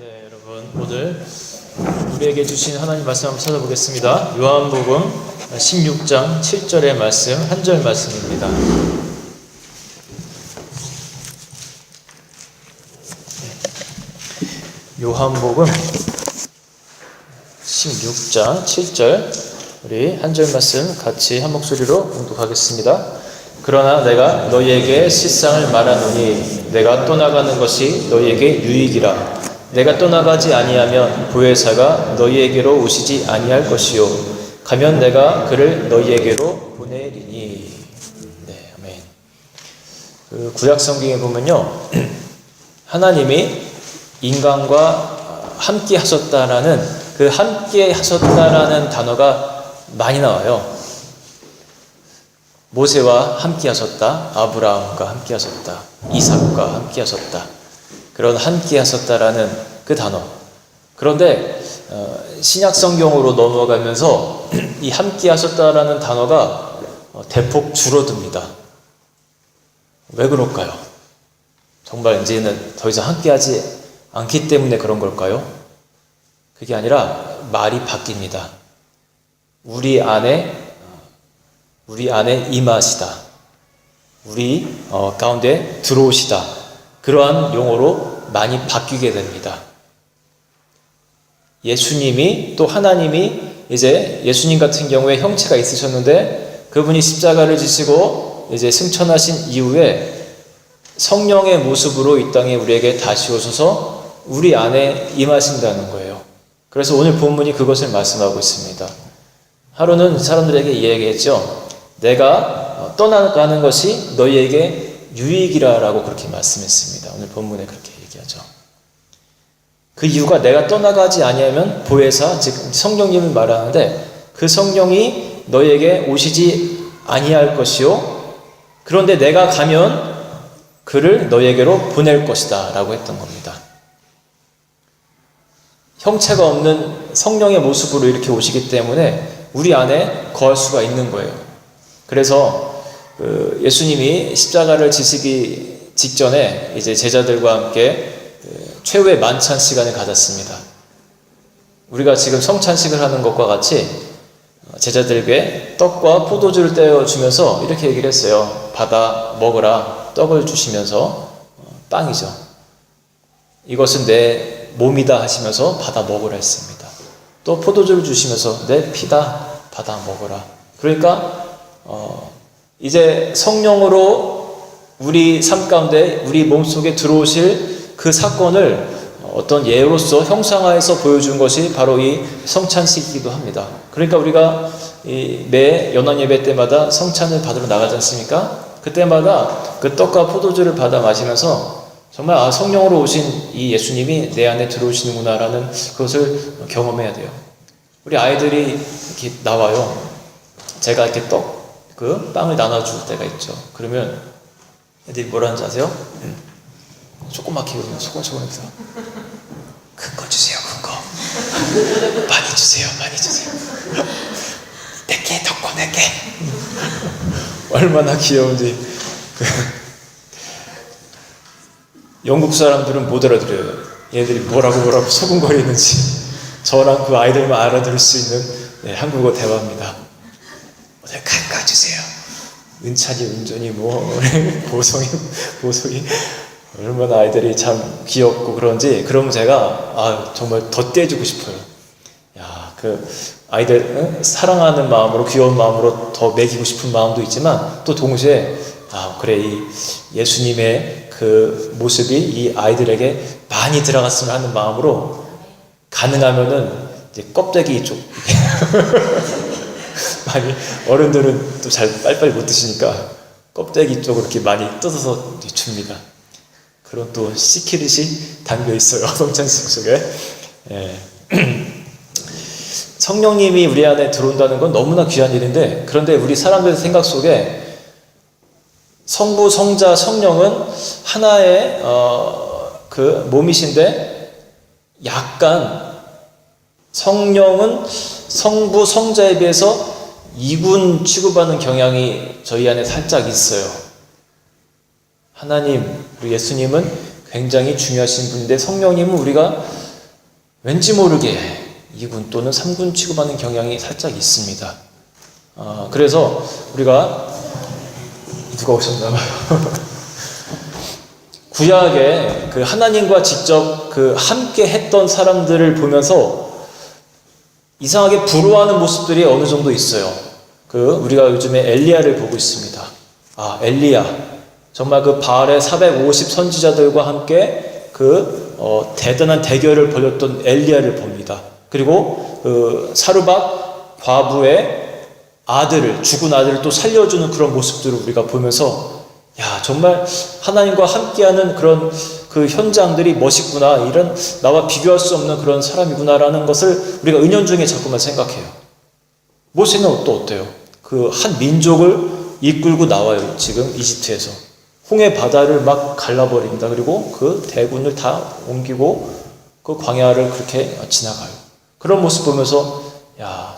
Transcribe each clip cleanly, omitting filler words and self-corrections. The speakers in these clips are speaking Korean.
네, 여러분 오늘 우리에게 주신 하나님 말씀 한번 찾아보겠습니다. 요한복음 16장 7절의 말씀, 한 절 말씀입니다. 요한복음 16장 7절, 우리 한 절 말씀 같이 한 목소리로 봉독하겠습니다. 그러나 내가 너희에게 실상을 말하노니 내가 떠나가는 것이 너희에게 유익이라. 내가 떠나가지 아니하면 보혜사가 너희에게로 오시지 아니할 것이요 가면 내가 그를 너희에게로 보내리니. 네, 아멘. 그 구약 성경에 보면요, 하나님이 인간과 함께 하셨다라는 그 함께 하셨다라는 단어가 많이 나와요. 모세와 함께 하셨다, 아브라함과 함께 하셨다, 이삭과 함께 하셨다, 그런 함께 하셨다라는 그 단어. 그런데 신약 성경으로 넘어가면서 이 함께 하셨다라는 단어가 대폭 줄어듭니다. 왜 그럴까요? 정말 이제는 더 이상 함께 하지 않기 때문에 그런 걸까요? 그게 아니라 말이 바뀝니다. 우리 안에 임하시다, 우리 가운데 들어오시다, 그러한 용어로 많이 바뀌게 됩니다. 예수님이, 또 하나님이, 이제 예수님 같은 경우에 형체가 있으셨는데 그분이 십자가를 지시고 이제 승천하신 이후에 성령의 모습으로 이 땅에 우리에게 다시 오셔서 우리 안에 임하신다는 거예요. 그래서 오늘 본문이 그것을 말씀하고 있습니다. 하루는 사람들에게 이야기했죠. 내가 떠나가는 것이 너희에게 유익이라고 그렇게 말씀했습니다. 오늘 본문에 그렇게 얘기하죠. 그 이유가 내가 떠나가지 아니하면 보혜사, 즉 성령님을 말하는데 그 성령이 너희에게 오시지 아니할 것이요 그런데 내가 가면 그를 너희에게로 보낼 것이다 라고 했던 겁니다. 형체가 없는 성령의 모습으로 이렇게 오시기 때문에 우리 안에 거할 수가 있는 거예요. 그래서 예수님이 십자가를 지시기 직전에 이제 제자들과 함께 최후의 만찬 시간을 가졌습니다. 우리가 지금 성찬식을 하는 것과 같이 제자들에게 떡과 포도주를 떼어주면서 이렇게 얘기를 했어요. 받아 먹으라. 떡을 주시면서 빵이죠. 이것은 내 몸이다 하시면서 받아 먹으라 했습니다. 또 포도주를 주시면서 내 피다, 받아 먹으라. 그러니까 이제 성령으로 우리 삶 가운데 우리 몸속에 들어오실 그 사건을 어떤 예로서 형상화해서 보여준 것이 바로 이 성찬식이기도 합니다. 그러니까 우리가 매 연합 예배 때마다 성찬을 받으러 나가지 않습니까? 그때마다 그 떡과 포도주를 받아 마시면서 정말 성령으로 오신 이 예수님이 내 안에 들어오시는구나라는 그것을 경험해야 돼요. 우리 아이들이 이렇게 나와요. 제가 이렇게 빵을 나눠줄 때가 있죠. 그러면 애들이 뭐라 하는지 아세요? 조그맣게 그러면 소곤소곤해서 큰 거 주세요, 큰 거. 많이 주세요, 많이 주세요. 내게 더 커, 내게. 얼마나 귀여운지. 영국 사람들은 못 알아들어요. 얘들이 뭐라고 소곤거리는지. 저랑 그 아이들만 알아들을 수 있는 한국어 대화입니다. 오늘 깎아주세요. 은찬이, 은전이, 보성이 얼마나 아이들이 참 귀엽고 그런지, 그러면 제가 정말 더 떼주고 싶어요. 야, 그 아이들 사랑하는 마음으로, 귀여운 마음으로 더 먹이고 싶은 마음도 있지만 또 동시에 그래, 이 예수님의 그 모습이 이 아이들에게 많이 들어갔으면 하는 마음으로 가능하면은 이제 껍데기 쪽 많이, 어른들은 또 잘 빨리빨리 못 드시니까 껍데기 쪽으로 이렇게 많이 뜯어서 줍니다. 그런 또 시크릿이 담겨 있어요, 성찬식 속에. 성령님이 우리 안에 들어온다는 건 너무나 귀한 일인데, 그런데 우리 사람들의 생각 속에 성부, 성자, 성령은 하나의 그 몸이신데 약간 성령은 성부, 성자에 비해서 이군 취급하는 경향이 저희 안에 살짝 있어요. 하나님, 우리 예수님은 굉장히 중요하신 분인데 성령님은 우리가 왠지 모르게 2군 또는 3군 취급하는 경향이 살짝 있습니다. 그래서 우리가 누가 오셨나봐요. 구약에 그 하나님과 직접 그 함께 했던 사람들을 보면서 이상하게 부러워하는 모습들이 어느 정도 있어요. 우리가 요즘에 엘리야를 보고 있습니다. 엘리야. 정말 그 바알의 450 선지자들과 함께 대단한 대결을 벌였던 엘리야를 봅니다. 그리고 사르밧 과부의 죽은 아들을 또 살려주는 그런 모습들을 우리가 보면서 정말 하나님과 함께하는 그런 그 현장들이 멋있구나, 이런 나와 비교할 수 없는 그런 사람이구나라는 것을 우리가 은연중에 자꾸만 생각해요. 모세는 또 어때요? 그 한 민족을 이끌고 나와요. 지금 이집트에서 홍해 바다를 막 갈라버립니다. 그리고 그 대군을 다 옮기고 그 광야를 그렇게 지나가요. 그런 모습 보면서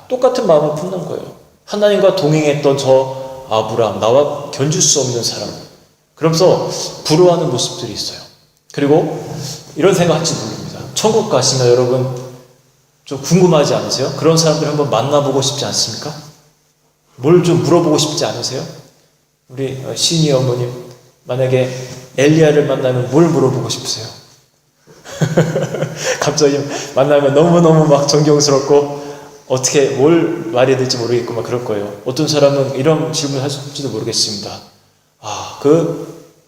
똑같은 마음을 품는 거예요. 하나님과 동행했던 저 아브라함, 나와 견줄 수 없는 사람. 그러면서 부러워하는 모습들이 있어요. 그리고 이런 생각할지 모릅니다. 천국 가시면 여러분 좀 궁금하지 않으세요? 그런 사람들 한번 만나보고 싶지 않습니까? 뭘 좀 물어보고 싶지 않으세요? 우리 시니 어머님, 만약에 엘리야를 만나면 뭘 물어보고 싶으세요? 갑자기 만나면 너무너무 막 존경스럽고 어떻게 뭘 말해야 될지 모르겠고 막 그럴 거예요. 어떤 사람은 이런 질문을 할지도 모르겠습니다.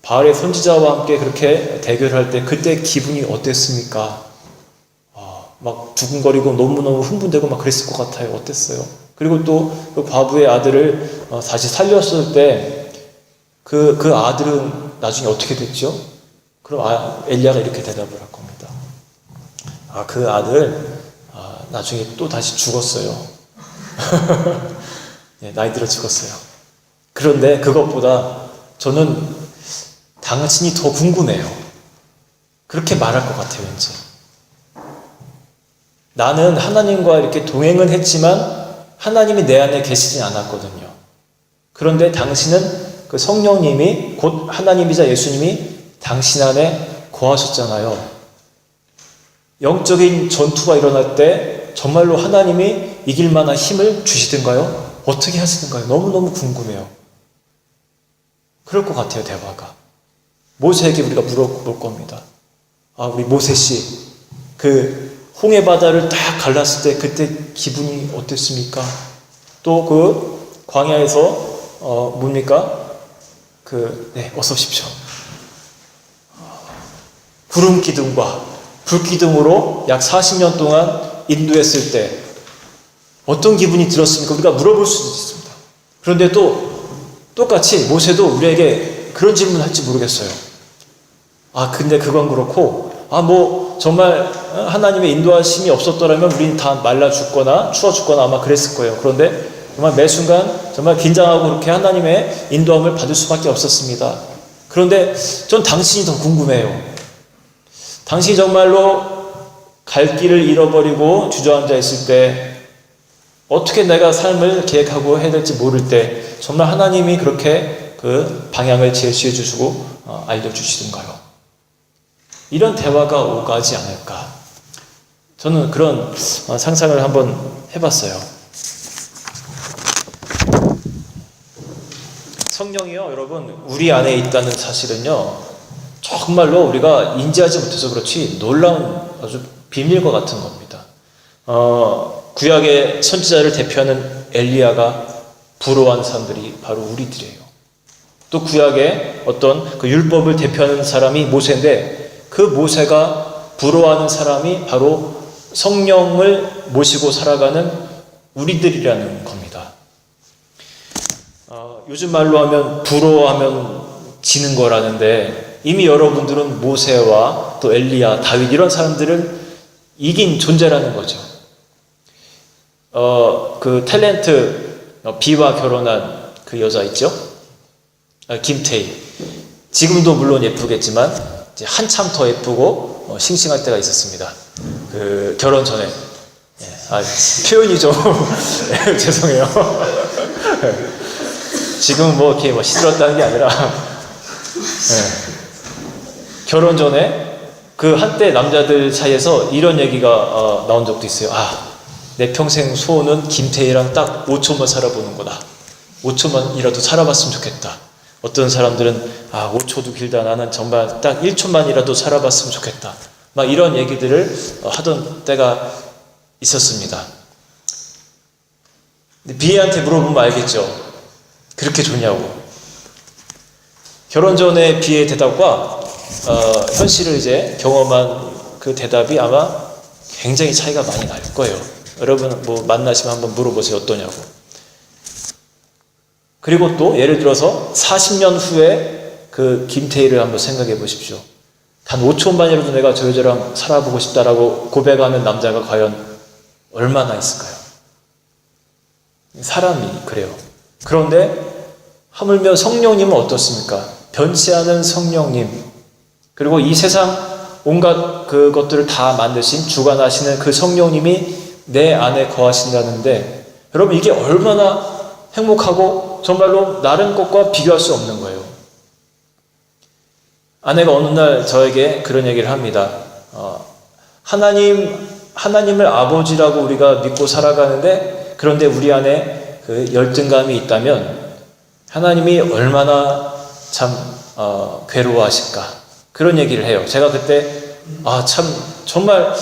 바알의 선지자와 함께 그렇게 대결할 때 그때 기분이 어땠습니까? 막 두근거리고 너무너무 흥분되고 막 그랬을 것 같아요. 어땠어요? 그리고 또 그 과부의 아들을 다시 살렸을 때 그 아들은 나중에 어떻게 됐죠? 그럼 엘리야가 이렇게 대답을 할 겁니다. 그 아들 나중에 또 다시 죽었어요. 나이 들어 죽었어요. 그런데 그것보다 저는 당신이 더 궁금해요. 그렇게 말할 것 같아요, 왠지. 나는 하나님과 이렇게 동행은 했지만 하나님이 내 안에 계시진 않았거든요. 그런데 당신은 그 성령님이 곧 하나님이자 예수님이 당신 안에 거하셨잖아요. 영적인 전투가 일어날 때 정말로 하나님이 이길 만한 힘을 주시던가요? 어떻게 하시던가요? 너무너무 궁금해요. 그럴 것 같아요, 대화가. 모세에게 우리가 물어볼 겁니다. 우리 모세씨, 홍해 바다를 딱 갈랐을 때 그때 기분이 어땠습니까? 또 광야에서 뭡니까? 어서 오십시오. 구름 기둥과 불 기둥으로 약 40년 동안 인도했을 때 어떤 기분이 들었습니까? 우리가 물어볼 수도 있습니다. 그런데 또 똑같이 모세도 우리에게 그런 질문을 할지 모르겠어요. 근데 그건 그렇고 정말 하나님의 인도하심이 없었더라면 우리는 다 말라 죽거나 추워 죽거나 아마 그랬을 거예요. 그런데 정말 매 순간 정말 긴장하고 그렇게 하나님의 인도함을 받을 수밖에 없었습니다. 그런데 전 당신이 더 궁금해요. 당신이 정말로 갈 길을 잃어버리고 주저앉아 있을 때, 어떻게 내가 삶을 계획하고 해야 될지 모를 때 정말 하나님이 그렇게 그 방향을 제시해 주시고 알려주시던가요? 이런 대화가 오가지 않을까? 저는 그런 상상을 한번 해봤어요. 성령이요, 여러분, 우리 안에 있다는 사실은요, 정말로 우리가 인지하지 못해서 그렇지 놀라운 아주 비밀과 같은 겁니다. 구약의 선지자를 대표하는 엘리야가 부러워하는 사람들이 바로 우리들이에요. 또 구약의 어떤 그 율법을 대표하는 사람이 모세인데, 그 모세가 부러워하는 사람이 바로 성령을 모시고 살아가는 우리들이라는 겁니다. 요즘 말로 하면 부러워하면 지는 거라는데, 이미 여러분들은 모세와 또 엘리야, 다윗 이런 사람들을 이긴 존재라는 거죠. 그 탤런트 비와 결혼한 그 여자 있죠? 김태희. 지금도 물론 예쁘겠지만 이제 한참 더 예쁘고 싱싱할 때가 있었습니다. 그 결혼 전에. 표현이 좀 죄송해요. 지금 이렇게 시들었다는 게 아니라 결혼 전에 그 한때 남자들 사이에서 이런 얘기가 나온 적도 있어요. 내 평생 소원은 김태희랑 딱 5초만 살아보는 거다. 5초만이라도 살아봤으면 좋겠다. 어떤 사람들은 5초도 길다. 나는 정말 딱 1초만이라도 살아봤으면 좋겠다. 막 이런 얘기들을 하던 때가 있었습니다. 근데 비애한테 물어보면 알겠죠. 그렇게 좋냐고. 결혼 전에 비애의 대답과 현실을 이제 경험한 그 대답이 아마 굉장히 차이가 많이 날 거예요. 여러분 만나시면 한번 물어보세요. 어떠냐고. 그리고 또 예를 들어서 40년 후에 그 김태희를 한번 생각해 보십시오. 단 5초만이라도 내가 저 여자랑 살아보고 싶다라고 고백하는 남자가 과연 얼마나 있을까요? 사람이 그래요. 그런데 하물며 성령님은 어떻습니까? 변치 않은 성령님, 그리고 이 세상 온갖 그것들을 다 만드신 주관하시는 그 성령님이 내 안에 거하신다는데, 여러분 이게 얼마나 행복하고 정말로 다른 것과 비교할 수 없는 거예요. 아내가 어느 날 저에게 그런 얘기를 합니다. 하나님을 아버지라고 우리가 믿고 살아가는데, 그런데 우리 안에 그 열등감이 있다면 하나님이 얼마나 참 괴로워하실까, 그런 얘기를 해요. 제가 그때 참 정말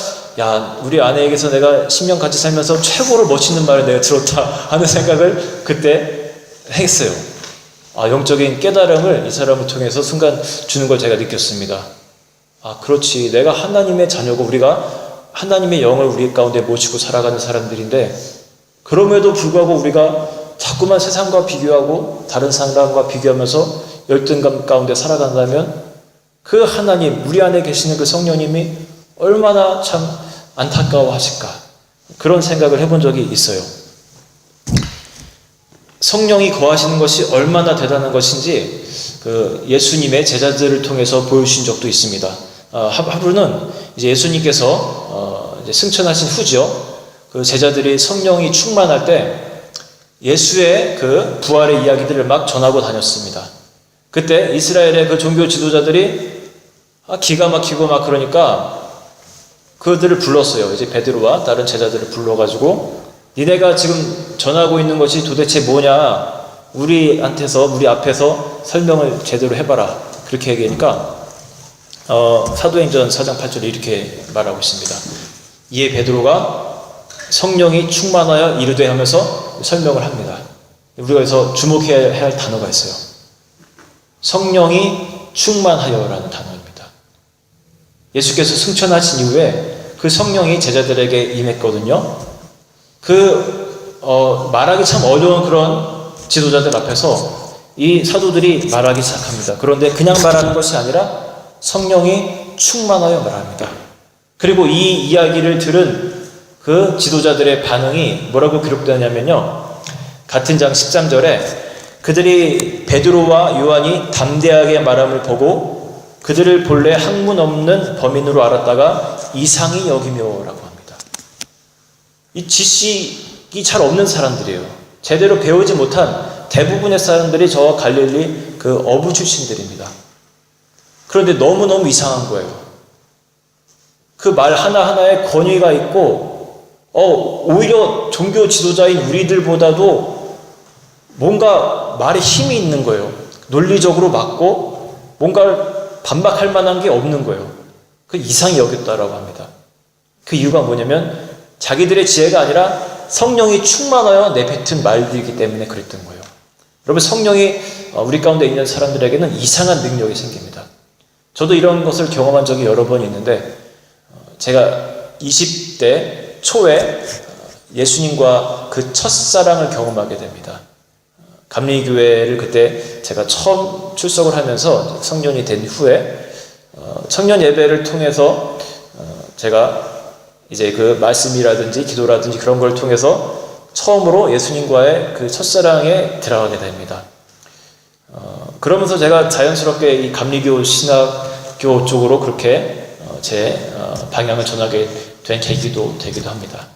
우리 아내에게서 내가 10년 같이 살면서 최고로 멋있는 말을 내가 들었다 하는 생각을 그때 했어요. 영적인 깨달음을 이 사람을 통해서 순간 주는 걸 제가 느꼈습니다. 그렇지, 내가 하나님의 자녀고 우리가 하나님의 영을 우리 가운데 모시고 살아가는 사람들인데, 그럼에도 불구하고 우리가 자꾸만 세상과 비교하고 다른 사람과 비교하면서 열등감 가운데 살아간다면 그 하나님, 우리 안에 계시는 그 성령님이 얼마나 참 안타까워하실까, 그런 생각을 해본 적이 있어요. 성령이 거하시는 것이 얼마나 대단한 것인지 그 예수님의 제자들을 통해서 보여주신 적도 있습니다. 하루는 이제 예수님께서 이제 승천하신 후죠. 그 제자들이 성령이 충만할 때 예수의 그 부활의 이야기들을 막 전하고 다녔습니다. 그때 이스라엘의 그 종교 지도자들이 기가 막히고 막 그러니까 그들을 불렀어요. 이제 베드로와 다른 제자들을 불러가지고, 니네가 지금 전하고 있는 것이 도대체 뭐냐, 우리 앞에서 설명을 제대로 해봐라. 그렇게 얘기하니까 사도행전 4장 8절에 이렇게 말하고 있습니다. 이에 베드로가 성령이 충만하여 이르되 하면서 설명을 합니다. 우리가 여기서 주목해야 할 단어가 있어요. 성령이 충만하여라는 단어입니다. 예수께서 승천하신 이후에 그 성령이 제자들에게 임했거든요. 말하기 참 어려운 그런 지도자들 앞에서 이 사도들이 말하기 시작합니다. 그런데 그냥 말하는 것이 아니라 성령이 충만하여 말합니다. 그리고 이 이야기를 들은 그 지도자들의 반응이 뭐라고 기록되냐면요, 같은 장 13절에 그들이 베드로와 요한이 담대하게 말함을 보고 그들을 본래 학문 없는 범인으로 알았다가 이상히 여기며라고 합니다. 이 지식이 잘 없는 사람들이에요. 제대로 배우지 못한 대부분의 사람들이 저 갈릴리 그 어부 출신들입니다. 그런데 너무너무 이상한 거예요. 그 말 하나하나에 권위가 있고 오히려 종교 지도자인 우리들보다도 뭔가 말에 힘이 있는 거예요. 논리적으로 맞고 뭔가 반박할 만한 게 없는 거예요. 그 이상히 여겼다라고 합니다. 그 이유가 뭐냐면 자기들의 지혜가 아니라 성령이 충만하여 내뱉은 말들이기 때문에 그랬던 거예요. 여러분, 성령이 우리 가운데 있는 사람들에게는 이상한 능력이 생깁니다. 저도 이런 것을 경험한 적이 여러 번 있는데, 제가 20대 초에 예수님과 그 첫사랑을 경험하게 됩니다. 감리교회를 그때 제가 처음 출석을 하면서 청년이 된 후에 청년 예배를 통해서 제가 이제 그 말씀이라든지 기도라든지 그런 걸 통해서 처음으로 예수님과의 그 첫사랑에 들어가게 됩니다. 그러면서 제가 자연스럽게 이 감리교 신학교 쪽으로 그렇게 제 방향을 전하게 된 계기도 되기도 합니다.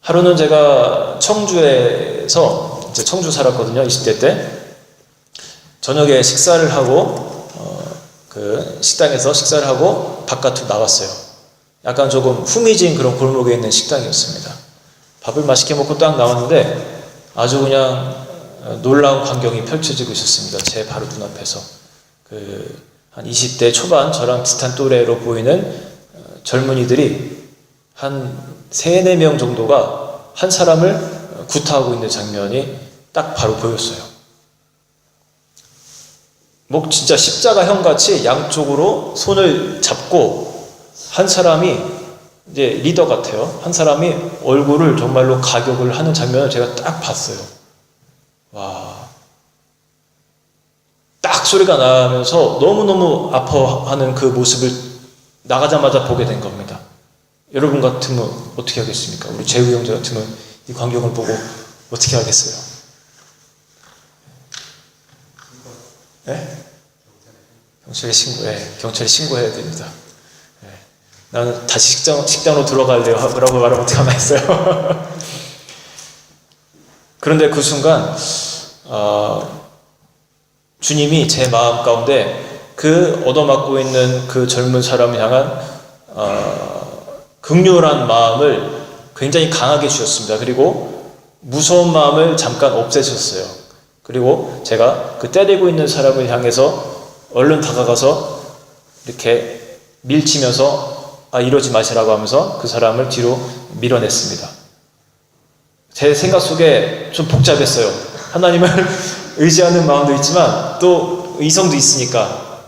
하루는 제가 청주에서 이제 청주 살았거든요. 20대 때 저녁에 식사를 하고 그 식당에서 식사를 하고 바깥으로 나왔어요. 약간 조금 후미진 그런 골목에 있는 식당이었습니다. 밥을 맛있게 먹고 딱 나왔는데 아주 그냥 놀라운 광경이 펼쳐지고 있었습니다. 제 바로 눈앞에서. 한 20대 초반 저랑 비슷한 또래로 보이는 젊은이들이 한 3, 4명 정도가 한 사람을 구타하고 있는 장면이 딱 바로 보였어요. 진짜 십자가형 같이 양쪽으로 손을 잡고 한 사람이 이제 리더 같아요. 한 사람이 얼굴을 정말로 가격을 하는 장면을 제가 딱 봤어요. 와. 딱 소리가 나면서 너무너무 아파하는 그 모습을 나가자마자 보게 된 겁니다. 여러분 같으면 어떻게 하겠습니까? 우리 재우 형제 같으면 이 광경을 보고 어떻게 하겠어요? 네? 경찰에 신고해야 됩니다. 네. 나는 다시 식당으로 들어갈래요 라고 말하면 어떡하나 했어요. 그런데 그 순간 주님이 제 마음 가운데 그 얻어맞고 있는 그 젊은 사람을 향한 긍휼한 마음을 굉장히 강하게 주셨습니다. 그리고 무서운 마음을 잠깐 없애셨어요. 그리고 제가 그 때리고 있는 사람을 향해서 얼른 다가가서 이렇게 밀치면서 이러지 마시라고 하면서 그 사람을 뒤로 밀어냈습니다. 제 생각 속에 좀 복잡했어요. 하나님을 의지하는 마음도 있지만 또 이성도 있으니까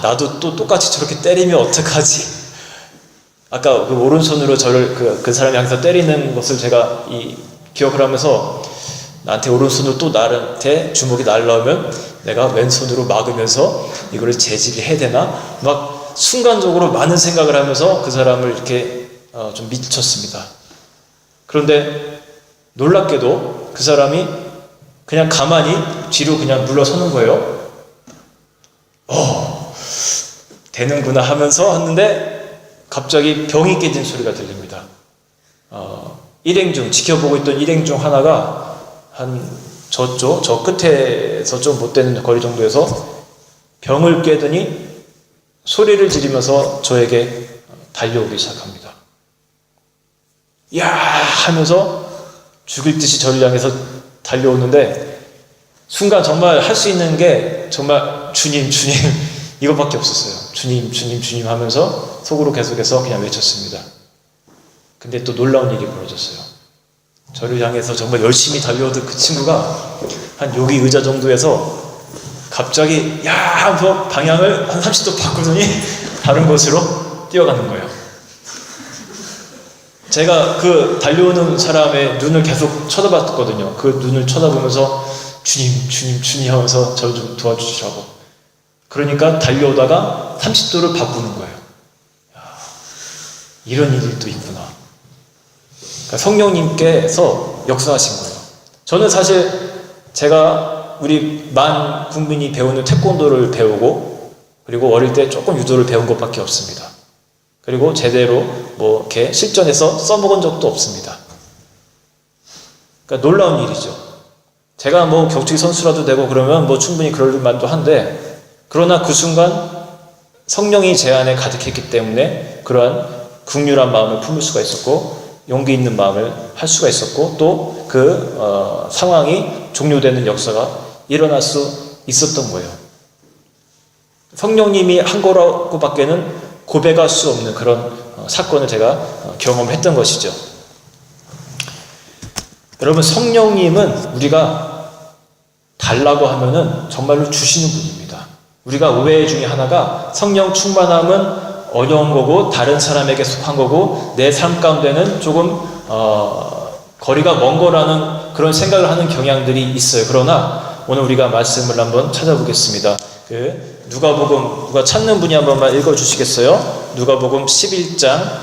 나도 또 똑같이 저렇게 때리면 어떡하지? 아까 그 오른손으로 저를 그 사람이 향해서 때리는 것을 제가 기억을 하면서 나한테 오른손으로 또 나한테 주먹이 날라오면 내가 왼손으로 막으면서 이거를 제지를 해야 되나? 막 순간적으로 많은 생각을 하면서 그 사람을 이렇게 좀 밀쳤습니다. 그런데 놀랍게도 그 사람이 그냥 가만히 뒤로 그냥 물러서는 거예요. 되는구나 하면서 했는데 갑자기 병이 깨진 소리가 들립니다. 일행 중 지켜보고 있던 일행 중 하나가 저 끝에서 좀 못 되는 거리 정도에서 병을 깨더니 소리를 지르면서 저에게 달려오기 시작합니다. 야 하면서 죽일 듯이 저를 향해서 달려오는데 순간 정말 할 수 있는 게 정말 주님 이것밖에 없었어요. 주님 하면서 속으로 계속해서 그냥 외쳤습니다. 근데 또 놀라운 일이 벌어졌어요. 저를 향해서 정말 열심히 달려오던 그 친구가 한 여기 의자 정도에서 갑자기 야 하면서 방향을 한 30도 바꾸더니 다른 곳으로 뛰어가는 거예요. 제가 그 달려오는 사람의 눈을 계속 쳐다봤거든요. 그 눈을 쳐다보면서 주님 하면서 저를 좀 도와주시라고. 그러니까 달려오다가 30도를 바꾸는 거예요. 이런 일이 또 있구나. 그러니까 성령님께서 역사하신 거예요. 저는 사실 제가 우리 만 국민이 배우는 태권도를 배우고 그리고 어릴 때 조금 유도를 배운 것밖에 없습니다. 그리고 제대로 이렇게 실전에서 써먹은 적도 없습니다. 그러니까 놀라운 일이죠. 제가 격투기 선수라도 되고 그러면 충분히 그럴 만도 한데 그러나 그 순간 성령이 제 안에 가득했기 때문에 그러한 긍휼한 마음을 품을 수가 있었고 용기 있는 마음을 할 수가 있었고 또 그 상황이 종료되는 역사가 일어날 수 있었던 거예요. 성령님이 한 거라고 밖에는 고백할 수 없는 그런 사건을 제가 경험했던 것이죠. 여러분, 성령님은 우리가 달라고 하면은 정말로 주시는 분입니다. 우리가 오해 중에 하나가 성령 충만함은 어려운 거고 다른 사람에게 속한 거고 내 삶 가운데는 조금 거리가 먼 거라는 그런 생각을 하는 경향들이 있어요. 그러나 오늘 우리가 말씀을 한번 찾아보겠습니다. 누가 찾는 분이 한 번만 읽어주시겠어요? 누가복음 11장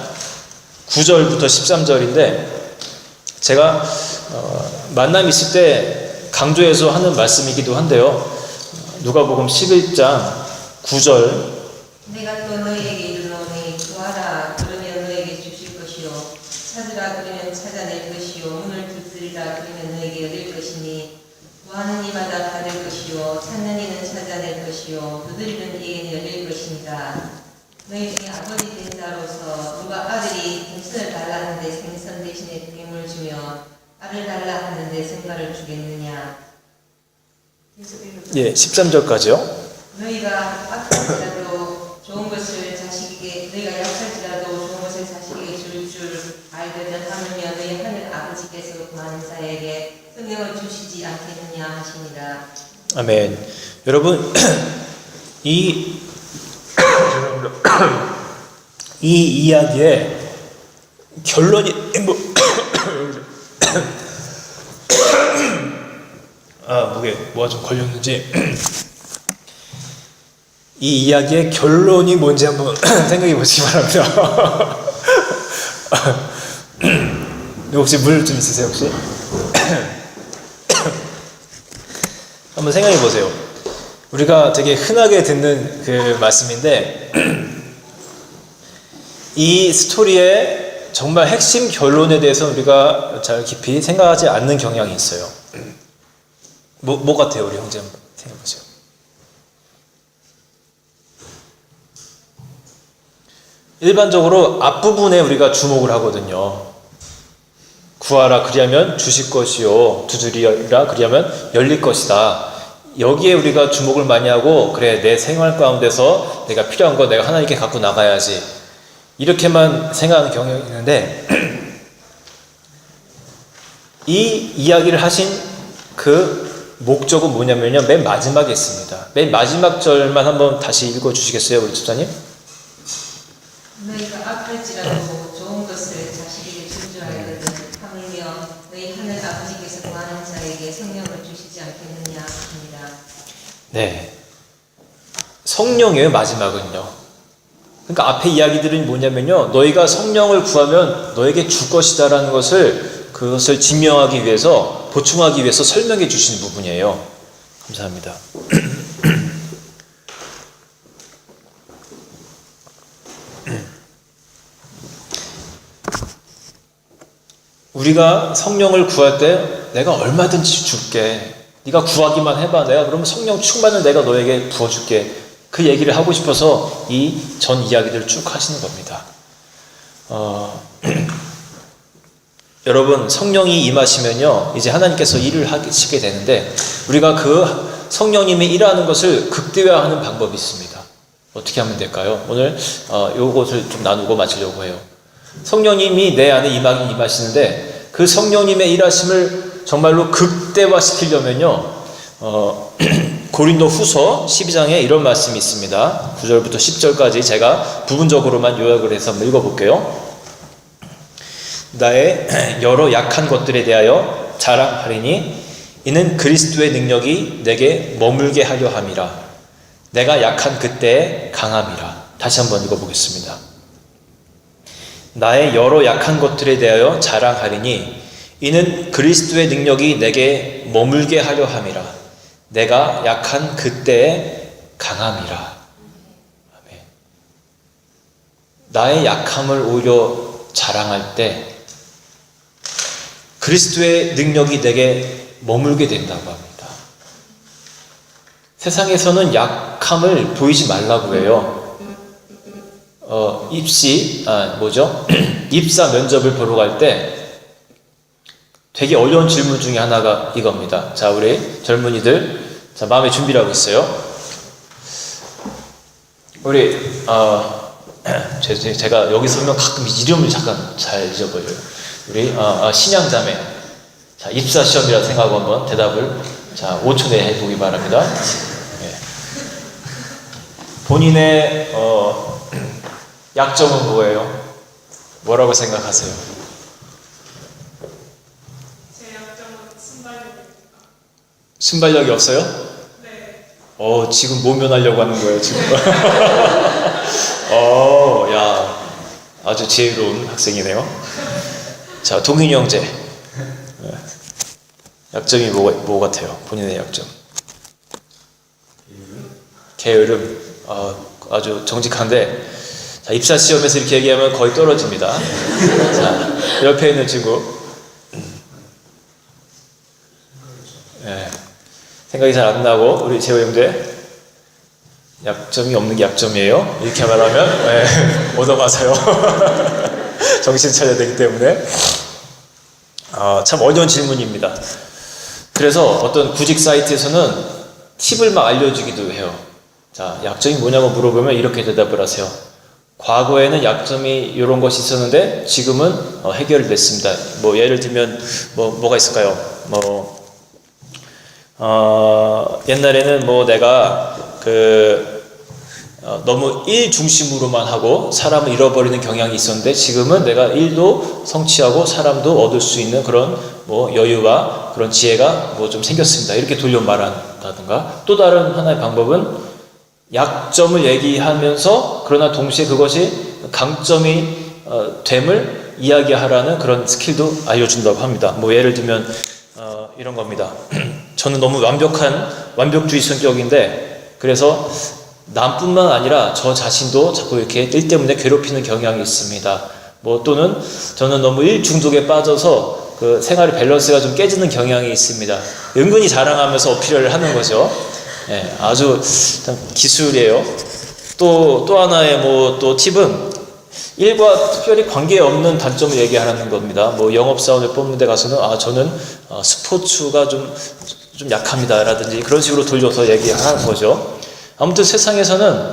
9절부터 13절인데 제가 만남 있을 때 강조해서 하는 말씀이기도 한데요. 누가복음 11장 9절 내가 또 너희에게 이르노니 구하라 그러면 너희에게 주실 것이요 찾으라 그러면 찾아낼 것이요 문을 두드리라 그러면 너희에게 열릴 것이니 구하는 이마다 받을 것이요 찾는 이는 찾아낼 것이요 것이요 두드리는 이에게는 열릴 것입니다. 너희 중에 아버지 된 자로서 누가 아들이 생선을 달라 하는데 생선 대신에 뱀을 주며 알을 달라 하는데 생과를 주겠느냐. 예, 13절까지요. 너희가 악할지라도 좋은 것을 자식에게 너희가 약할지라도 좋은 것을 자식에게 줄 알거든 하느냐 너희 하늘 아버지께서 구하는 자에게 성령을 주시지 않겠느냐 하시니라. 아멘. 여러분 이 이야기의 결론이 목에 뭐가 좀 걸렸는지 이 이야기의 결론이 뭔지 한번 생각해 보시기 바랍니다. 혹시 물 좀 있으세요 혹시? 한번 생각해 보세요. 우리가 되게 흔하게 듣는 그 말씀인데 이 스토리의 정말 핵심 결론에 대해서 우리가 잘 깊이 생각하지 않는 경향이 있어요. 뭐 같아요? 우리 형제 한번 생각해 보세요. 일반적으로 앞부분에 우리가 주목을 하거든요. 구하라 그리하면 주실 것이요 두드리라 그리하면 열릴 것이다. 여기에 우리가 주목을 많이 하고 그래 내 생활 가운데서 내가 필요한 거 내가 하나님께 갖고 나가야지 이렇게만 생각하는 경향이 있는데 이 이야기를 하신 그 목적은 뭐냐면요 맨 마지막에 있습니다. 맨 마지막 절만 한번 다시 읽어주시겠어요 우리 집사님? 너희가 악할지라도 좋은 것을 자식에게 줄 줄 알거든 하물며 너희 하늘 아버지께서 구하는 자에게 성령을 주시지 않겠느냐 합니다. 네, 성령이에요 마지막은요. 그러니까 앞에 이야기들은 뭐냐면요 너희가 성령을 구하면 너에게 줄 것이다라는 그것을 증명하기 위해서 보충하기 위해서 설명해 주시는 부분이에요. 감사합니다. 우리가 성령을 구할 때 내가 얼마든지 줄게. 네가 구하기만 해봐. 내가 그러면 성령 충만을 내가 너에게 부어줄게. 그 얘기를 하고 싶어서 이 전 이야기를 쭉 하시는 겁니다. 여러분 성령이 임하시면요 이제 하나님께서 일을 하시게 되는데 우리가 그 성령님이 일하는 것을 극대화하는 방법이 있습니다. 어떻게 하면 될까요? 오늘 요것을 좀 나누고 마치려고 해요. 성령님이 내 안에 임하시는데 그 성령님의 일하심을 정말로 극대화시키려면요 고린도 후서 12장에 이런 말씀이 있습니다. 9절부터 10절까지 제가 부분적으로만 요약을 해서 한번 읽어볼게요. 나의 여러 약한 것들에 대하여 자랑하리니 이는 그리스도의 능력이 내게 머물게 하려 함이라. 내가 약한 그때에 강함이라. 다시 한번 읽어보겠습니다. 나의 여러 약한 것들에 대하여 자랑하리니 이는 그리스도의 능력이 내게 머물게 하려 함이라. 내가 약한 그때에 강함이라. 아멘. 나의 약함을 오히려 자랑할 때 그리스도의 능력이 내게 머물게 된다고 합니다. 세상에서는 약함을 보이지 말라고 해요. 입사 면접을 보러 갈 때 되게 어려운 질문 중에 하나가 이겁니다. 자, 우리 젊은이들, 자, 마음의 준비를 하고 있어요. 우리, 제가 여기 서면 가끔 이름을 잠깐 잘 잊어버려요. 우리, 신양자매. 자, 입사 시험이라 생각하고 한번 대답을, 자, 5초 내에 해보기 바랍니다. 네. 본인의, 약점은 뭐예요? 뭐라고 생각하세요? 제 약점은 순발력입니다. 순발력이 없어요? 네. 지금 모면하려고 하는 거예요, 지금. 야, 아주 지혜로운 학생이네요. 자, 동인이 형제. 약점이 뭐 같아요? 본인의 약점. 게으름. 아주 정직한데, 자, 입사 시험에서 이렇게 얘기하면 거의 떨어집니다. 자, 옆에 있는 친구. 네. 생각이 잘 안 나고, 우리 재호 형제. 약점이 없는 게 약점이에요? 이렇게 말하면 네, 얻어맞아요. 정신 차려야 되기 때문에. 참 어려운 질문입니다. 그래서 어떤 구직 사이트에서는 팁을 막 알려주기도 해요. 자, 약점이 뭐냐고 물어보면 이렇게 대답을 하세요. 과거에는 약점이 이런 것이 있었는데 지금은 해결됐습니다. 뭐 예를 들면 뭐가 있을까요? 옛날에는 내가 너무 일 중심으로만 하고 사람을 잃어버리는 경향이 있었는데 지금은 내가 일도 성취하고 사람도 얻을 수 있는 그런 여유와 그런 지혜가 좀 생겼습니다. 이렇게 돌려 말한다든가, 또 다른 하나의 방법은 약점을 얘기하면서 그러나 동시에 그것이 강점이 됨을 이야기하라는 그런 스킬도 알려준다고 합니다. 예를 들면 이런 겁니다. 저는 너무 완벽주의 성격인데 그래서 남뿐만 아니라 저 자신도 자꾸 이렇게 일 때문에 괴롭히는 경향이 있습니다. 또는 저는 너무 일 중독에 빠져서 그 생활의 밸런스가 좀 깨지는 경향이 있습니다. 은근히 자랑하면서 어필을 하는 거죠. 네, 아주 기술이에요. 또 하나의 또 팁은 일과 특별히 관계없는 단점을 얘기하라는 겁니다. 영업사원을 뽑는 데 가서는 저는 스포츠가 좀 약합니다 라든지 그런 식으로 돌려서 얘기하는 거죠. 아무튼 세상에서는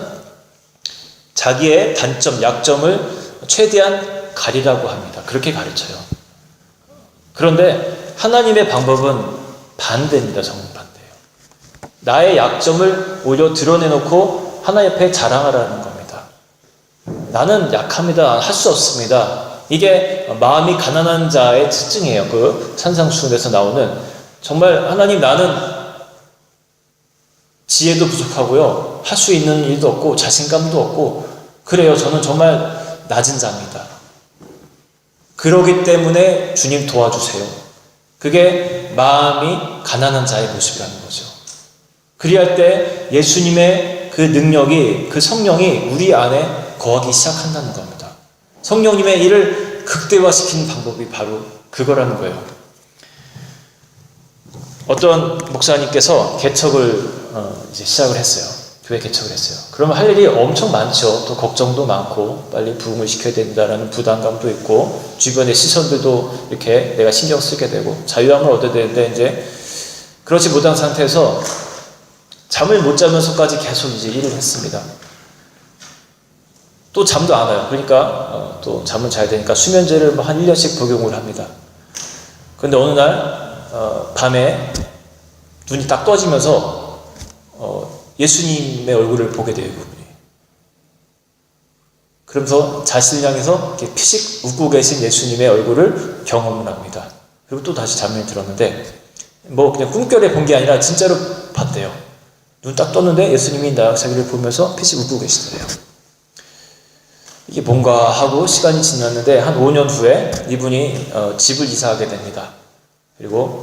자기의 단점, 약점을 최대한 가리라고 합니다. 그렇게 가르쳐요. 그런데 하나님의 방법은 반대입니다. 정반대예요. 나의 약점을 오히려 드러내놓고 하나님 앞에 자랑하라는 겁니다. 나는 약합니다. 할 수 없습니다. 이게 마음이 가난한 자의 특징이에요. 그 산상수훈에서 나오는, 정말 하나님, 나는 지혜도 부족하고요, 할 수 있는 일도 없고 자신감도 없고 그래요. 저는 정말 낮은 자입니다. 그러기 때문에 주님 도와주세요. 그게 마음이 가난한 자의 모습이라는 거죠. 그리할 때 예수님의 그 능력이, 그 성령이 우리 안에 거하기 시작한다는 겁니다. 성령님의 일을 극대화시키는 방법이 바로 그거라는 거예요. 어떤 목사님께서 개척을 이제 시작을 했어요. 교회 개척을 했어요. 그러면 할 일이 엄청 많죠. 또 걱정도 많고 빨리 부흥을 시켜야 된다라는 부담감도 있고 주변의 시선들도 이렇게 내가 신경 쓰게 되고 자유함을 얻어야 되는데 이제 그렇지 못한 상태에서 잠을 못 자면서까지 계속 이제 일을 했습니다. 또 잠도 안 와요. 그러니까 또 잠을 자야 되니까 수면제를 한 1년씩 복용을 합니다. 그런데 어느 날 밤에 눈이 딱 떠지면서 예수님의 얼굴을 보게 돼요. 그분이. 그러면서 자신을 향해서 이렇게 피식 웃고 계신 예수님의 얼굴을 경험을 합니다. 그리고 또 다시 잠을 들었는데 그냥 꿈결에 본 게 아니라 진짜로 봤대요. 눈 딱 떴는데 예수님이 자기를 보면서 피식 웃고 계시더래요. 이게 뭔가 하고 시간이 지났는데 한 5년 후에 이분이 집을 이사하게 됩니다. 그리고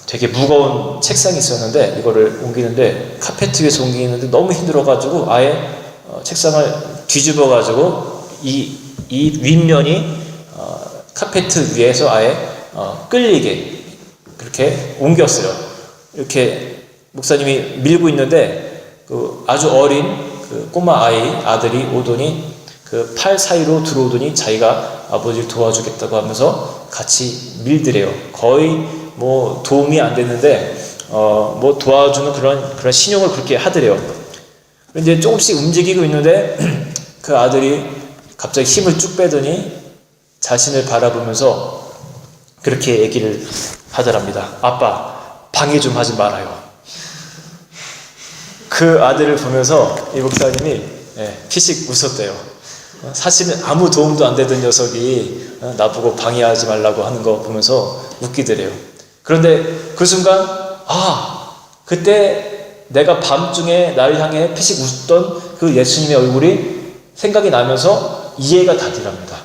되게 무거운 책상이 있었는데 이거를 옮기는데 카페트 위에서 옮기는데 너무 힘들어가지고 아예 책상을 뒤집어가지고 이 윗면이 카페트 위에서 아예 끌리게 그렇게 옮겼어요. 이렇게 목사님이 밀고 있는데 그 아주 어린 그 꼬마 아들이 오더니 그 팔 사이로 들어오더니 자기가 아버지를 도와주겠다고 하면서 같이 밀더래요. 거의 도움이 안 됐는데 도와주는 그런 신용을 그렇게 하더래요. 그런데 조금씩 움직이고 있는데 그 아들이 갑자기 힘을 쭉 빼더니 자신을 바라보면서 그렇게 얘기를 하더랍니다. 아빠, 방해 좀 하지 말아요. 그 아들을 보면서 이 목사님이 피식 웃었대요. 사실은 아무 도움도 안 되던 녀석이 나보고 방해하지 말라고 하는 거 보면서 웃기더래요. 그런데 그 순간 그때 내가 밤중에 나를 향해 피식 웃던 그 예수님의 얼굴이 생각이 나면서 이해가 다되랍니다.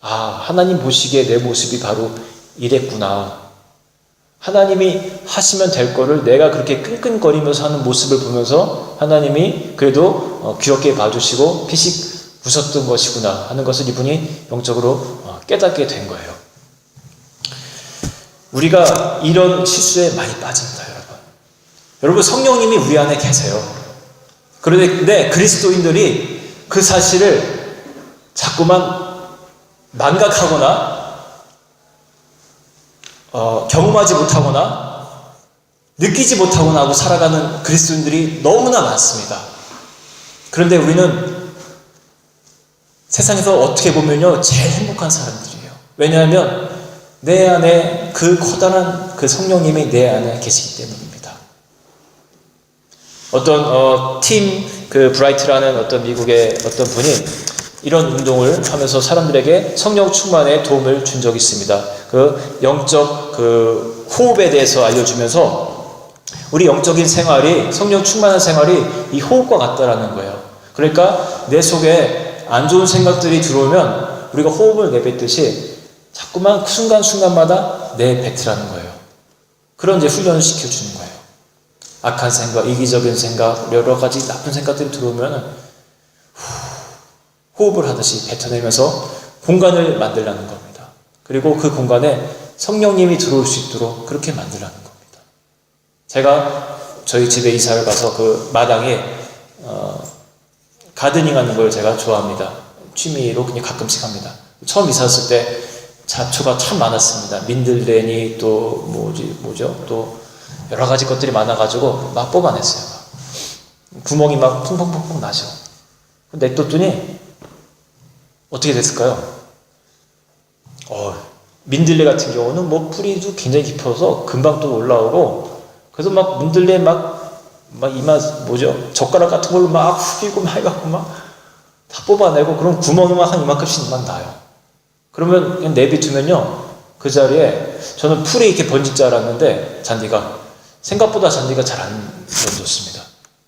하나님 보시기에 내 모습이 바로 이랬구나. 하나님이 하시면 될 거를 내가 그렇게 끙끙거리면서 하는 모습을 보면서 하나님이 그래도 귀엽게 봐주시고 피식 웃었던 것이구나 하는 것을 이분이 영적으로 깨닫게 된 거예요. 우리가 이런 실수에 많이 빠집니다. 여러분 성령님이 우리 안에 계세요. 그런데 그리스도인들이 그 사실을 자꾸만 망각하거나 경험하지 못하거나 느끼지 못하거나 하고 살아가는 그리스도인들이 너무나 많습니다. 그런데 우리는 세상에서 어떻게 보면요, 제일 행복한 사람들이에요. 왜냐하면 내 안에 그 커다란 그 성령님이 내 안에 계시기 때문입니다. 어떤 팀 브라이트라는 어떤 미국의 어떤 분이 이런 운동을 하면서 사람들에게 성령 충만에 도움을 준 적이 있습니다. 그 영적 그 호흡에 대해서 알려주면서 우리 영적인 생활이, 성령 충만한 생활이 이 호흡과 같다라는 거예요. 그러니까 내 속에 안 좋은 생각들이 들어오면 우리가 호흡을 내뱉듯이 자꾸만 순간순간마다 내뱉으라는 거예요. 그런 이제 훈련을 시켜주는 거예요. 악한 생각, 이기적인 생각, 여러 가지 나쁜 생각들이 들어오면 호흡을 하듯이 뱉어내면서 공간을 만들라는 겁니다. 그리고 그 공간에 성령님이 들어올 수 있도록 그렇게 만들라는 겁니다. 제가 저희 집에 이사를 가서 그 마당에 가드닝 하는 걸 제가 좋아합니다. 취미로 그냥 가끔씩 합니다. 처음 이사 왔을 때 잡초가 참 많았습니다. 민들레니 또 뭐죠? 또 여러 가지 것들이 많아가지고 막 뽑아냈어요. 구멍이 막 퐁퐁퐁퐁 나죠. 냅뒀더니 어떻게 됐을까요? 민들레 같은 경우는 뭐 뿌리도 굉장히 깊어서 금방 또 올라오고, 그래서 막 민들레 막 젓가락 같은 걸로 막 후비고 막 해갖고 막 다 뽑아내고, 그럼 구멍이 막 한 이만큼씩만 나요. 그러면 그냥 내비두면요, 그 자리에 저는 풀이 이렇게 번질 줄 알았는데 생각보다 잔디가 잘 안 번졌습니다.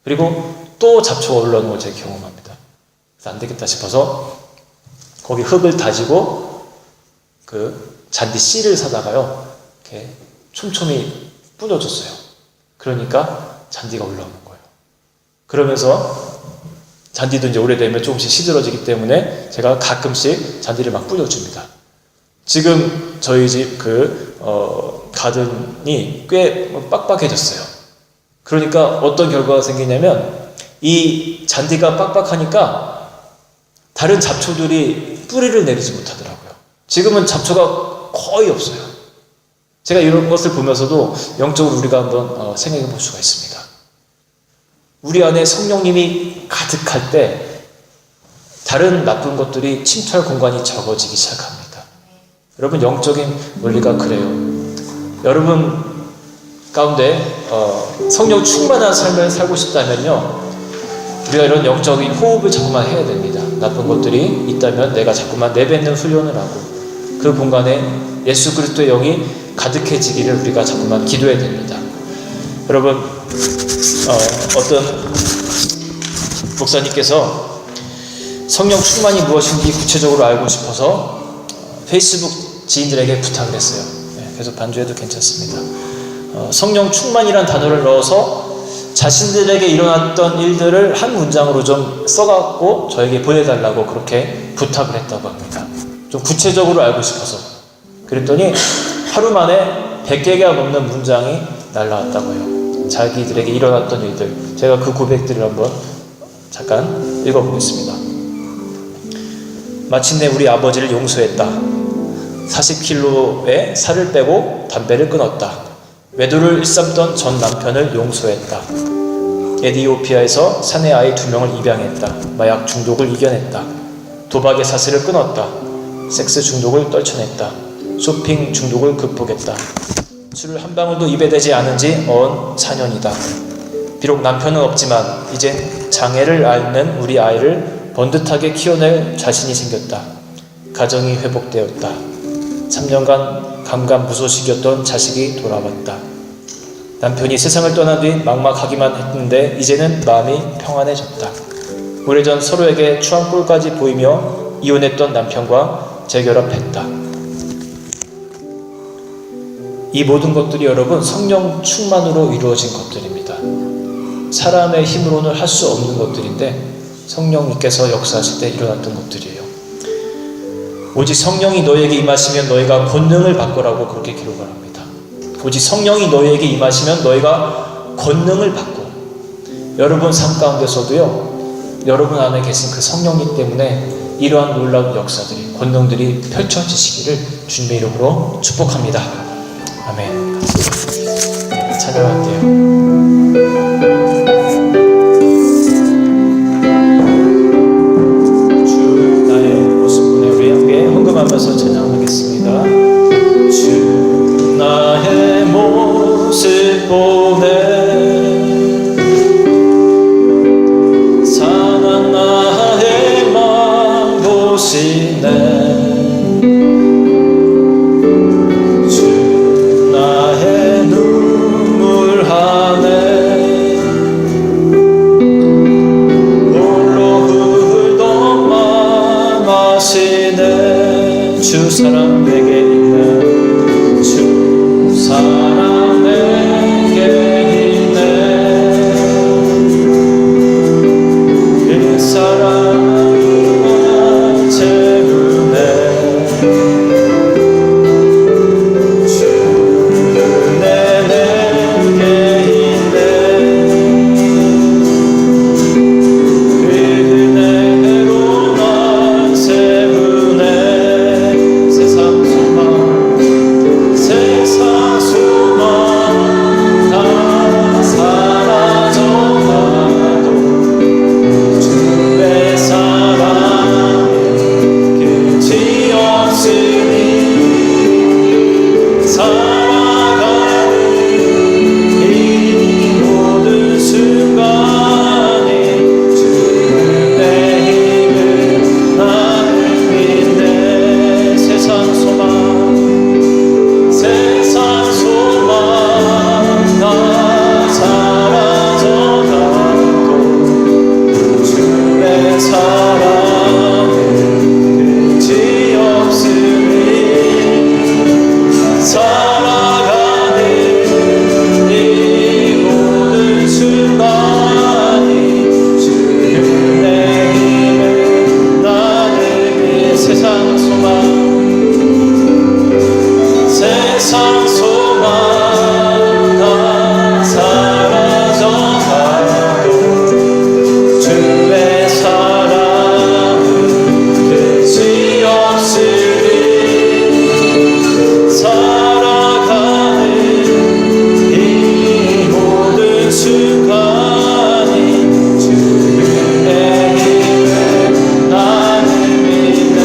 그리고 또 잡초가 올라오는 걸 제가 경험합니다. 그래서 안 되겠다 싶어서 거기 흙을 다지고 그 잔디 씨를 사다가요, 이렇게 촘촘히 뿌려줬어요. 그러니까 잔디가 올라오는 거예요. 그러면서 잔디도 이제 오래되면 조금씩 시들어지기 때문에 제가 가끔씩 잔디를 막 뿌려줍니다. 지금 저희 집 가든이 꽤 빡빡해졌어요. 그러니까 어떤 결과가 생기냐면 이 잔디가 빡빡하니까 다른 잡초들이 뿌리를 내리지 못하더라고요. 지금은 잡초가 거의 없어요. 제가 이런 것을 보면서도 영적으로 우리가 한번 생각해 볼 수가 있습니다. 우리 안에 성령님이 가득할 때 다른 나쁜 것들이 침투할 공간이 적어지기 시작합니다. 여러분, 영적인 원리가 그래요. 여러분 가운데 성령 충만한 삶을 살고 싶다면요, 우리가 이런 영적인 호흡을 자꾸만 해야 됩니다. 나쁜 것들이 있다면 내가 자꾸만 내뱉는 훈련을 하고 그 공간에 예수 그리스도의 영이 가득해지기를 우리가 자꾸만 기도해야 됩니다. 여러분, 어떤 목사님께서 성령 충만이 무엇인지 구체적으로 알고 싶어서 페이스북 지인들에게 부탁을 했어요. 그래서 반주해도 괜찮습니다. 성령 충만이란 단어를 넣어서 자신들에게 일어났던 일들을 한 문장으로 좀 써갖고 저에게 보내달라고 그렇게 부탁을 했다고 합니다. 좀 구체적으로 알고 싶어서. 그랬더니 하루 만에 100개가 넘는 문장이 날라왔다고 해요. 자기들에게 일어났던 일들. 제가 그 고백들을 한번 잠깐 읽어보겠습니다. 마침내 우리 아버지를 용서했다. 40kg의 살을 빼고 담배를 끊었다. 외도를 일삼던 전 남편을 용서했다. 에티오피아에서 사내 아이 2명을 입양했다. 마약 중독을 이겨냈다. 도박의 사슬을 끊었다. 섹스 중독을 떨쳐냈다. 쇼핑 중독을 극복했다. 술을 한 방울도 입에 대지 않은 지 4년이다. 비록 남편은 없지만 이젠 장애를 앓는 우리 아이를 번듯하게 키워낼 자신이 생겼다. 가정이 회복되었다. 3년간 감감무소식이었던 자식이 돌아왔다. 남편이 세상을 떠난 뒤 막막하기만 했는데 이제는 마음이 평안해졌다. 오래전 서로에게 추앙꼴까지 보이며 이혼했던 남편과 재결합했다. 이 모든 것들이 여러분 성령 충만으로 이루어진 것들입니다. 사람의 힘으로는 할 수 없는 것들인데 성령님께서 역사하실 때 일어났던 것들이에요. 오직 성령이 너에게 임하시면 너희가 권능을 받거라고 그렇게 기록을 합니다. 오직 성령이 너희에게 임하시면 너희가 권능을 받고, 여러분 삶 가운데서도요, 여러분 안에 계신 그 성령님 때문에 이러한 놀라운 역사들이, 권능들이 펼쳐지시기를 주님의 이름으로 축복합니다. 아멘. 찬양할게요. 주 나의 모습 보내. 우리 함께 헌금하면서 찬양하겠습니다. 주 나의 모습 보내. 상한 나의 맘 보시네. 주 나의 눈물 하네. 홀로 흘던 맘 아시네. 주 사랑 내게 있네. 주 사랑 내게 있네. 그 사랑을 채우네. 주 내게 있네. 그 은혜로 날 세우네. 세상 소망 다 사라져가도 주의 사랑은 끝이 없으니 살아가는 이 모든 순간에 주의 힘을 나는 믿네. 세상 소망 다 사라져가도 주의 사랑은 끝이 없으니 살아가는 이 모든 순간이 주의 힘을 나는 이 세상 소망 다 사라져가도 주의 사랑은 끝이 없으니 살아가는 이 모든 순간이 주의 힘을 나는 믿네.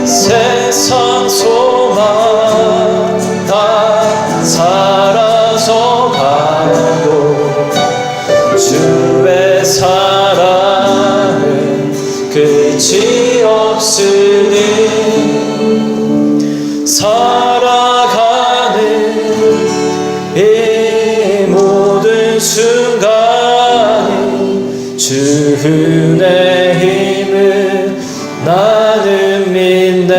세상 소망 다 사라져가도 주의 사랑은 끝이 없으니 살아가는 이 모든 순간이 주의 힘을 나는 믿네.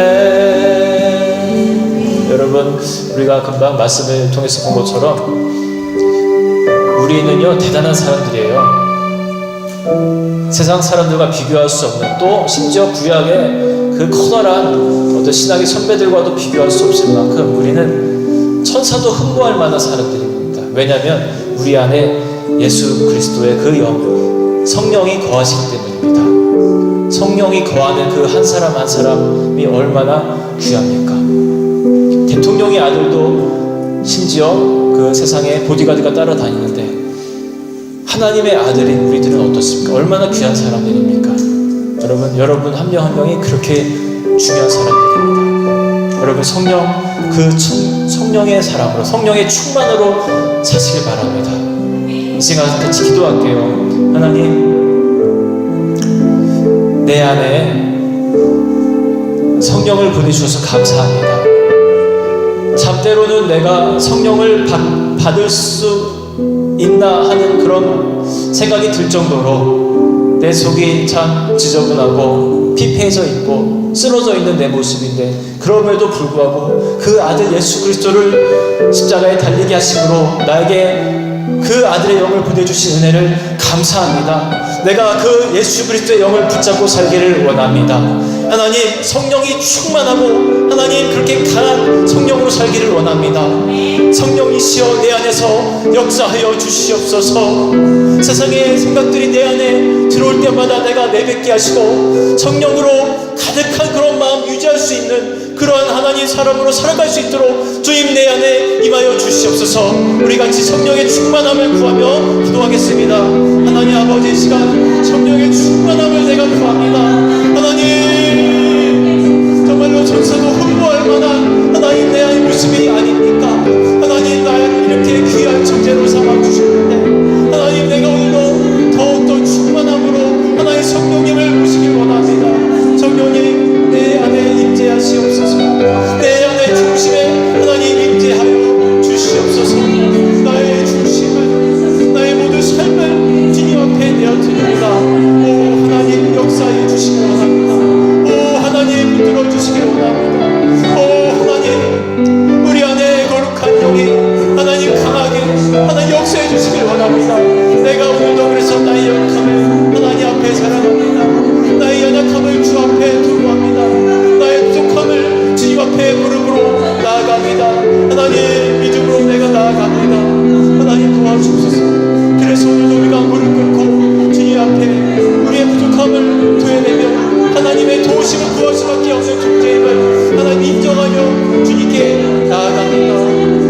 여러분, 우리가 금방 말씀을 통해서 본 것처럼 우리는요 대단한 사람들이에요. 세상 사람들과 비교할 수 없는, 또 심지어 구약의 그 커다란 어떤 신학의 선배들과도 비교할 수 없을 만큼 우리는 천사도 흠모할 만한 사람들입니다. 왜냐하면 우리 안에 예수 그리스도의 그 영, 성령이 거하시기 때문입니다. 성령이 거하는 그 한 사람 한 사람이 얼마나 귀합니까? 대통령의 아들도 심지어 그 세상에 보디가드가 따라다니는데 하나님의 아들인 우리들은 어떻습니까? 얼마나 귀한 사람들입니까? 여러분 한 명 한 명이 그렇게 중요한 사람들입니다. 여러분 성령의 사랑으로, 성령의 충만으로 사시길 바랍니다. 이 시간 같이 기도할게요. 하나님, 내 안에 성령을 보내주셔서 감사합니다. 때로는 내가 성령을 받을 수 있나 하는 그런 생각이 들 정도로 내 속이 참 지저분하고 피폐해져 있고 쓰러져 있는 내 모습인데, 그럼에도 불구하고 그 아들 예수 그리스도를 십자가에 달리게 하심으로 나에게 그 아들의 영을 보내주신 은혜를 감사합니다. 내가 그 예수 그리스도의 영을 붙잡고 살기를 원합니다. 하나님, 성령이 충만하고 하나님 그렇게 강한 성령으로 살기를 원합니다. 성령이시여 내 안에서 역사하여 주시옵소서. 세상의 생각들이 내 안에 들어올 때마다 내가 내뱉게 하시고 성령으로 가득한 그런 마음 유지할 수 있는 그러한 하나님 사람으로 살아갈 수 있도록 주님 내 안에 임하여 주시옵소서. 우리 같이 성령의 충만함을 구하며 기도하겠습니다. 하나님 아버지, 이 시간 성령의 충만함을 내가 구합니다. 하나님, 정말로 전사도 흠모할 만한 하나님 내 안의 모습이 아닙니까? 하나님, 날 이렇게 귀한 존재로 삼아주셨는데 하나님, 내가 오늘도 더욱더 충만함으로 하나님 성령님을 모시길 원합니다. 성령님 내 안에 임재하시옵소서. 내 안에 중심에 하나님 임재하여 주시옵소서. 나의 중심을, 나의 모든 삶을 주님 앞에 내어드립니다. 오 하나님, 역사해 주시기 원합니다. 오 하나님, 붙들어 주시기 원합니다. 오 하나님, 우리 안에 거룩한 영이 하나님 강하게 하나님 역사해 주시길 원합니다. 내가 오늘도 그래서 나의 연약함을 하나님 앞에 자랑합니다. 나의 연약함을 주 앞에 두고 합니다. 나의 부족함을 주님 앞에 무릎으로 나아갑니다. 하나님, 믿음으로 내가 나아갑니다. 하나님 도와주옵소서. 그래서 오늘도 우리가 무릎 꿇고 주님 앞에 우리의 부족함을 토해내며 하나님의 도우심을 구할 수밖에 없는 존재임을 하나님 인정하며 주님께 나아갑니다.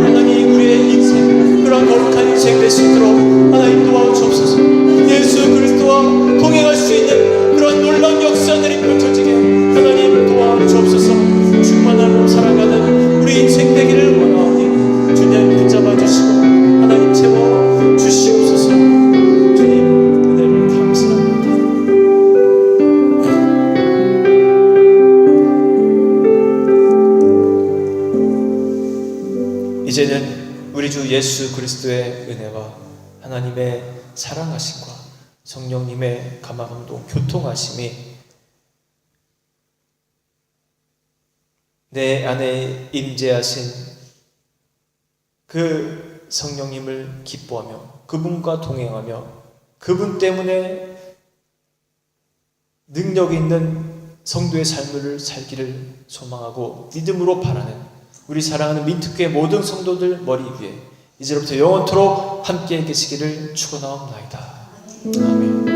하나님, 우리의 인생 그런 거룩한 인생 될 수 있도록 하나님 도와주옵소서. 예수 그리스도와 동행할 수 있는 그런 놀라운 역사들이 펼쳐지게 하나님 도와주옵소서. 충만함으로 살아가는 우리 인생 되기를 원하오니 주님 붙잡아 주시고 하나님 채워 주시옵소서. 주님 은혜를 감사합니다. 이제는 우리 주 예수 그리스도의 은혜와 하나님의 사랑하심과 성령님의 감화감동 교통하심이 내 안에 임재하신 그 성령님을 기뻐하며 그분과 동행하며 그분 때문에 능력 있는 성도의 삶을 살기를 소망하고 믿음으로 바라는 우리 사랑하는 민특교의 모든 성도들 머리 위에 이제부터 영원토록 함께 계시기를 축원하옵나이다. 아멘.